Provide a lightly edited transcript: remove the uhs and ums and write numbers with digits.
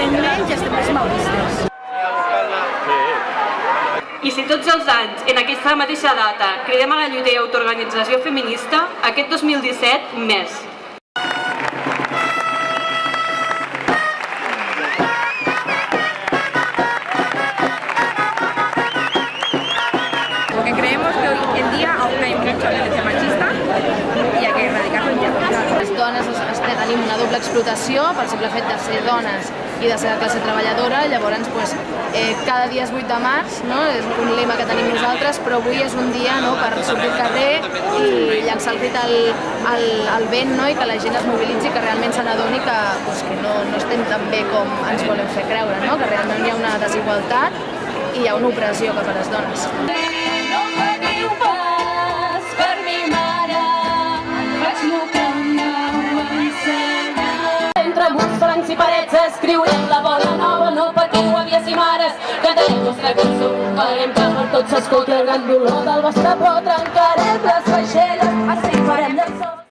treballen menys i estem més mauristes. I si tots els anys, en aquesta mateixa data, cridem a la lluita i autoorganització feminista, aquest 2017 més. Porque creemos que hoy en día aún hay mucha violencia machista y hay que erradicarlo ya. Les dones tenim una doble explotació pel simple fet de ser dones i de ser de classe treballadora, llavors cada dia és 8 de març, és un lema que tenim nosaltres, però avui és un dia per sortir al carrer i llançar el crit al vent i que la gent es mobilitzi, que realment se n'adoni que no estem tan bé com ens volen fer creure, que realment hi ha una desigualtat i hi ha una opressió cap a les dones. Entre murs, francs i parets escriurem la bona nova, no patiu avies i mares, que tenim nostra cançó. Farem que per tots s'escolti el gran dolor del vostre por, trencarem les vaixelles, així farem llençols.